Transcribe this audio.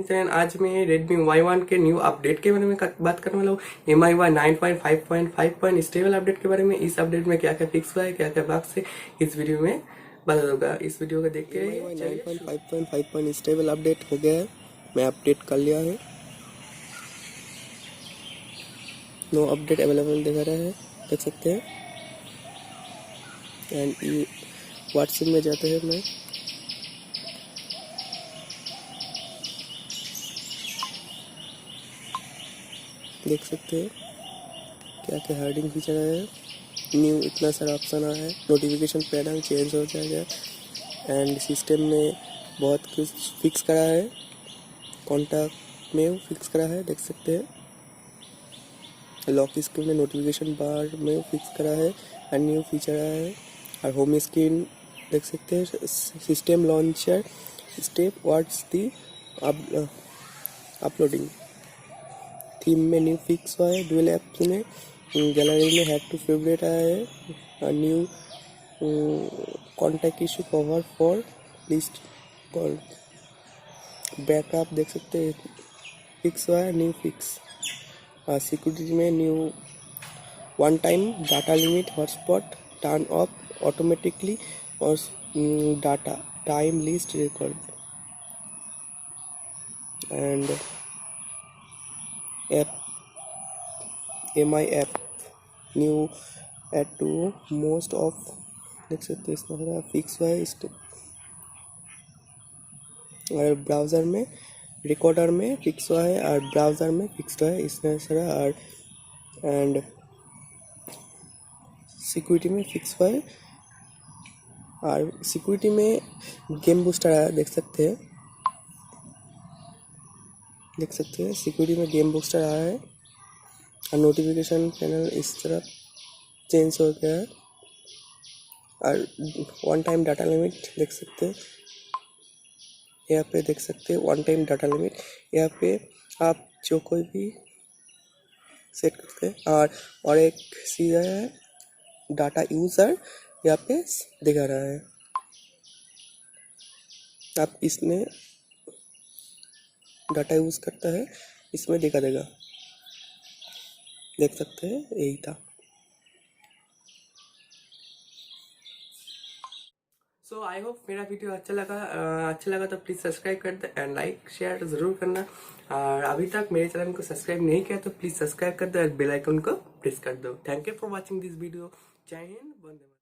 Friend, आज मैं Redmi Y1 के न्यू अपडेट के बारे में बात करने वाला हूँ। MIUI 9.5.5 स्टेबल अपडेट के बारे में। इस अपडेट में क्या क्या फिक्स हुआ है, क्या क्या बग्स है, इस वीडियो में बता दूंगा। इस वीडियो को देख के MIUI 9.5.5 स्टेबल अपडेट हो गया है। मैं अपडेट कर लिया है। नो अपडेट अवेलेबल दिखा रहा है, देख सकते हैं। एंड ये व्हाट्सएप में जाते हैं, मैं देख सकते हैं क्या क्या हेडिंग फीचर है। न्यू इतना सारा ऑप्शन आया है। नोटिफिकेशन पैटर्न चेंज हो जाएगा एंड सिस्टम में बहुत कुछ फिक्स करा है। कॉन्टैक्ट में फिक्स करा है, देख सकते हैं। लॉक स्क्रीन में नोटिफिकेशन बार में फिक्स करा है एंड न्यू फीचर आया है। और होम स्क्रीन देख सकते हैं। System launcher step what's the uploading theme में न्यू फिक्स हुआ है। डुअल ऐप में गैलरी में हैड टू फेवरेट आया है। New contact issue cover for list call backup देख सकते हैं, फिक्स हुआ है। न्यू फिक्स सिक्योरिटी में new one time data limit hotspot turn off automatically और data time list record and app MI app new add to most of देख सकते हैं। इसका फिक्स हुआ है। इस और ब्राउज़र में रिकॉर्डर में फिक्स हुआ है और ब्राउज़र में फिक्स हुआ है इसमें सारा। और एंड सिक्योरिटी में फिक्स हुआ है। और सिक्योरिटी में गेम बूस्टर आया, देख सकते हैं। सिक्योरिटी में गेम बूस्टर आया है। और नोटिफिकेशन पैनल इस तरफ चेंज हो गया है। और वन टाइम डाटा लिमिट देख सकते हैं। यहाँ पे देख सकते हैं वन टाइम डाटा लिमिट। यहाँ पे आप जो कोई भी सेट करते हैं। और एक चीज़ है डाटा यूज़र यहाँ पे दिखा रहा है। आप इसमें डाटा यूज़ करता है, इसमें दिखा देगा, देख सकते हैं। यही था। सो आई होप मेरा वीडियो अच्छा लगा तो प्लीज सब्सक्राइब कर दे एंड लाइक शेयर जरूर करना। और अभी तक मेरे चैनल को सब्सक्राइब नहीं किया तो प्लीज सब्सक्राइब कर दो और बेल आइकन को प्रेस कर दो। Thank you for watching this video. जय हिंद, वंदे मातरम।